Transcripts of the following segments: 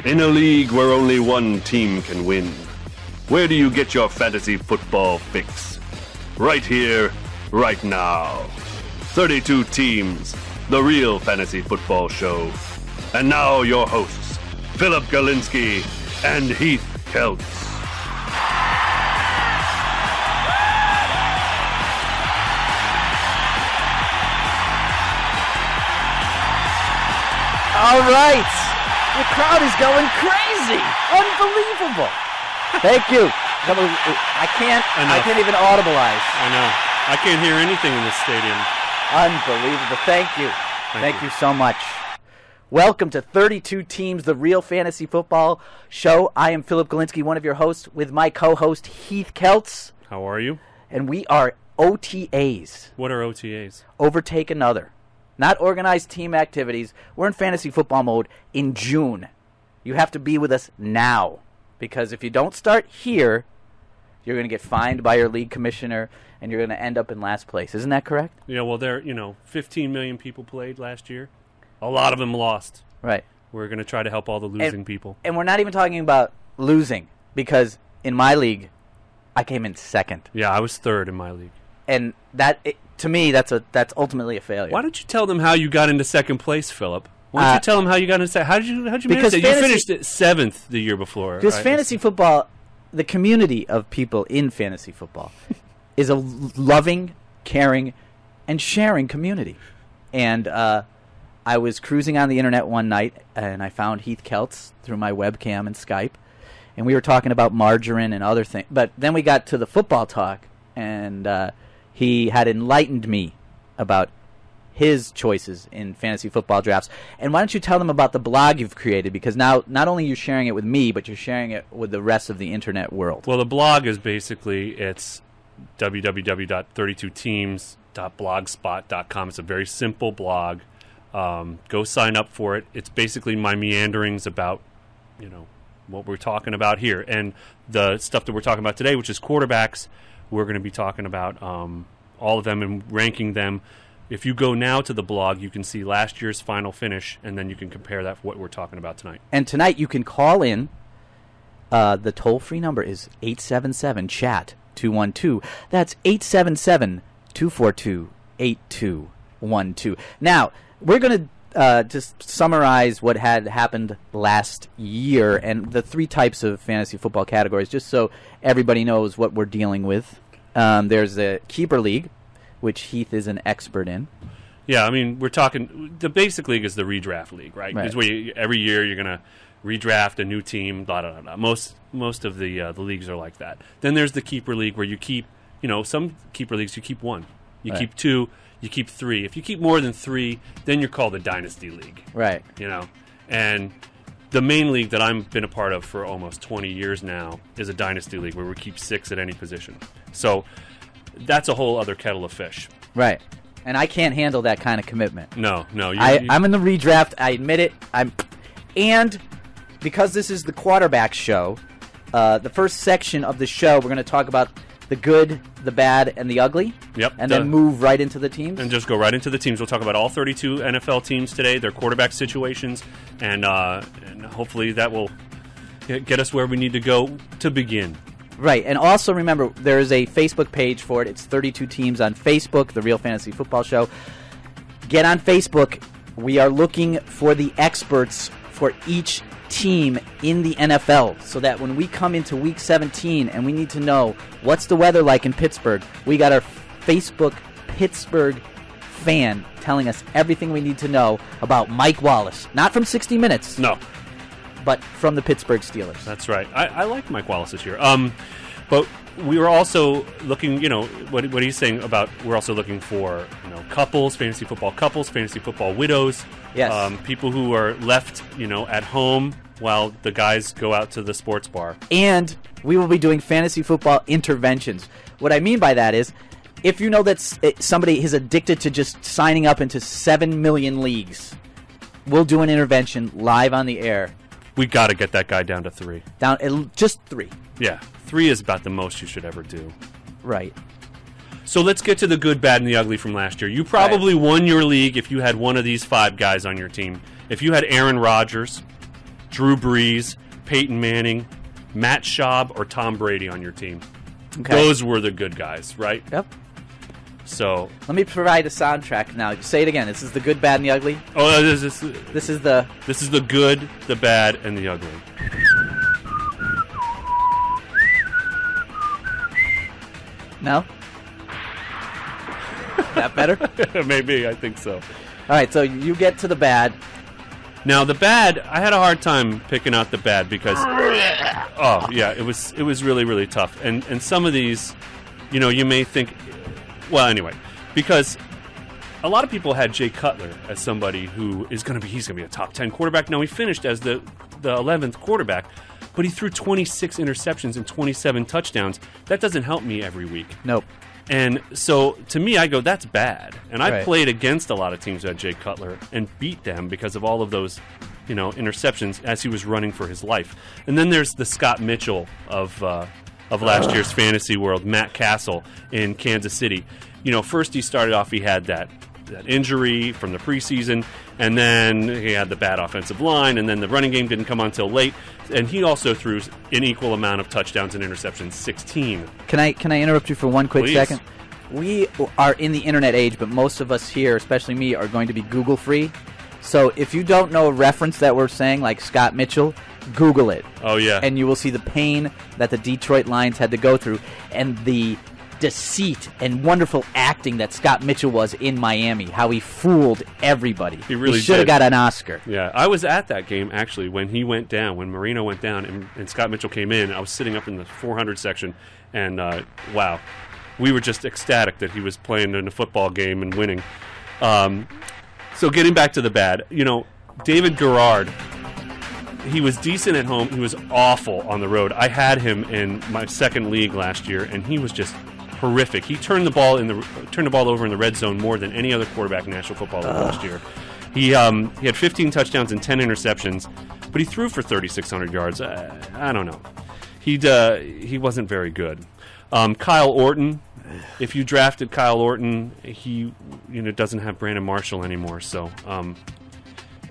In a league where only one team can win, where do you get your fantasy football fix? Right here, right now. 32 teams, the real fantasy football show. And now your hosts, Philip Galinsky and Heath Kelts. All right. The crowd is going crazy. Unbelievable. Thank you. I can't even audibilize. I know. I can't hear anything in this stadium. Unbelievable. Thank you. Thank you so much. Welcome to 32 Teams, the real fantasy football show. I am Philip Galinsky, one of your hosts, with my co-host Heath Kelts. How are you? And we are OTAs. What are OTAs? Overtake another. Not organized team activities. We're in fantasy football mode in June. You have to be with us now. Because if you don't start here, you're going to get fined by your league commissioner, and you're going to end up in last place. Isn't that correct? Yeah, well, 15 million people played last year. A lot of them lost. Right. We're going to try to help all the losing people. And we're not even talking about losing, because in my league, I came in second. Yeah, I was third in my league. And to me, that's ultimately a failure. Why don't you tell them how you got into second place, Philip? Why don't you tell them how you got into second? How'd you manage that? You finished at seventh the year before. Because fantasy football, the community of people in fantasy football is a loving, caring, and sharing community. And I was cruising on the internet one night, and I found Heath Kelts through my webcam and Skype, and we were talking about margarine and other things. But then we got to the football talk, and he had enlightened me about his choices in fantasy football drafts. And why don't you tell them about the blog you've created? Because now not only are you sharing it with me, but you're sharing it with the rest of the internet world. Well, the blog is it's www.32teams.blogspot.com. It's a very simple blog. Go sign up for it. It's basically my meanderings about, what we're talking about here. And the stuff that we're talking about today, which is quarterbacks, we're going to be talking about all of them and ranking them. If you go now to the blog, you can see last year's final finish, and then you can compare that for what we're talking about tonight. And tonight you can call in. The toll-free number is 877-CHAT-212. That's 877-242-8212. Now, we're going to just summarize what had happened last year and the three types of fantasy football categories, just so everybody knows what we're dealing with. There's a keeper league, which Heath is an expert in. Yeah, I mean, we're talking, the basic league is the redraft league, right? It's where every year you're going to redraft a new team, blah, blah, blah. Most of the leagues are like that. Then there's the keeper league where you keep, some keeper leagues you keep one. You keep two, you keep three. If you keep more than three, then you're called a dynasty league. Right. And the main league that I've been a part of for almost 20 years now is a dynasty league where we keep 6 at any position. So that's a whole other kettle of fish. Right. And I can't handle that kind of commitment. No. I'm in the redraft. I admit it. And because this is the quarterback show, the first section of the show, we're going to talk about the good, the bad, and the ugly. Yep. And then move right into the teams. And just go right into the teams. We'll talk about all 32 NFL teams today, their quarterback situations, and hopefully that will get us where we need to go to begin. Right, and also remember, there is a Facebook page for it. It's 32 Teams on Facebook, the Real Fantasy Football Show. Get on Facebook. We are looking for the experts for each team in the NFL, so that when we come into Week 17 and we need to know what's the weather like in Pittsburgh, we got our Facebook Pittsburgh fan telling us everything we need to know about Mike Wallace. Not from 60 Minutes. No. But from the Pittsburgh Steelers. That's right. I like Mike Wallace this year. But we were also looking, what he's saying about, we're also looking for, couples, fantasy football widows. Yes. People who are left, at home while the guys go out to the sports bar. And we will be doing fantasy football interventions. What I mean by that is, if you know that somebody is addicted to just signing up into 7 million leagues, we'll do an intervention live on the air. We got to get that guy down to 3. Just 3. Yeah, 3 is about the most you should ever do. Right. So let's get to the good, bad, and the ugly from last year. You probably won your league if you had one of these 5 guys on your team. If you had Aaron Rodgers, Drew Brees, Peyton Manning, Matt Schaub, or Tom Brady on your team. Okay. Those were the good guys, right? Yep. So, Let me provide a soundtrack now. Say it again. This is the good, bad, and the ugly. this This is the... is the good, the bad, and the ugly. No? That better? Maybe, I think so. All right, so you get to the bad. Now the bad, I had a hard time picking out the bad because, oh yeah, it was really, really tough. And some of these, you may think, well, anyway, because a lot of people had Jay Cutler as somebody who he's going to be a top 10 quarterback. Now he finished as the 11th quarterback, but he threw 26 interceptions and 27 touchdowns. That doesn't help me every week. Nope. And so, to me, I go, that's bad. And I Right. played against a lot of teams who had Jay Cutler and beat them because of all of those, interceptions as he was running for his life. And then there's the Scott Mitchell of last year's fantasy world, Matt Castle in Kansas City. First he started off, he had that injury from the preseason, and then he had the bad offensive line, and then the running game didn't come on until late. And he also threw an equal amount of touchdowns and interceptions, 16. Can I interrupt you for one quick Please. second? We are in the internet age, but most of us here, especially me, are going to be Google free. So if you don't know a reference that we're saying, like Scott Mitchell, Google it. Oh, yeah. And you will see the pain that the Detroit Lions had to go through and the deceit and wonderful acting that Scott Mitchell was in Miami, how he fooled everybody. He really should have did. got an Oscar. Yeah, I was at that game, actually, when he went down, when Marino went down and Scott Mitchell came in. I was sitting up in the 400 section, and wow, we were just ecstatic that he was playing in a football game and winning. So getting back to the bad, David Garrard, he was decent at home. He was awful on the road. I had him in my second league last year, and he was just horrific. He turned the ball over in the red zone more than any other quarterback in National Football League last year. He had 15 touchdowns and 10 interceptions, but he threw for 3,600 yards. I don't know. He wasn't very good. Kyle Orton, if you drafted Kyle Orton, he doesn't have Brandon Marshall anymore, so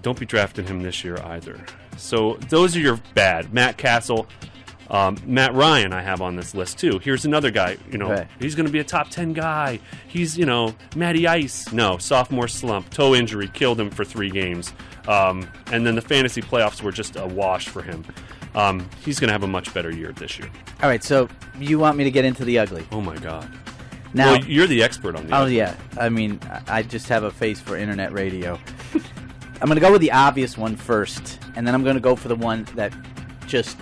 don't be drafting him this year either. So those are your bad. Matt Castle. Matt Ryan I have on this list too. Here's another guy, Right. He's going to be a top 10 guy. He's, Matty Ice. No, sophomore slump, toe injury, killed him for 3 games. And then the fantasy playoffs were just a wash for him. He's going to have a much better year this year. All right, so you want me to get into the ugly. Oh my God. Now, Well, you're the expert on the oh ugly. yeah, I mean, I just have a face for internet radio. I'm going to go with the obvious one first, and then I'm going to go for the one that just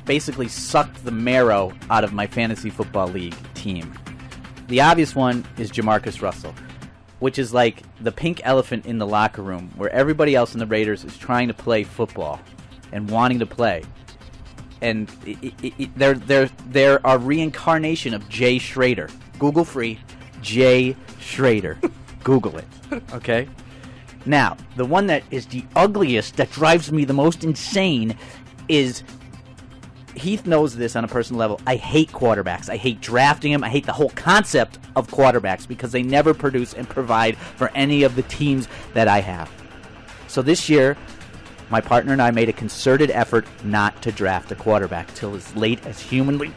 basically sucked the marrow out of my fantasy football league team. The obvious one is Jamarcus Russell, which is like the pink elephant in the locker room where everybody else in the Raiders is trying to play football and wanting to play. And they're a reincarnation of Jay Schrader. Google free, Jay Schrader. Google it, okay? Now, the one that is the ugliest, that drives me the most insane, is Heath knows this on a personal level. I hate quarterbacks. I hate drafting them. I hate the whole concept of quarterbacks because they never produce and provide for any of the teams that I have. So this year, my partner and I made a concerted effort not to draft a quarterback till as late as humanly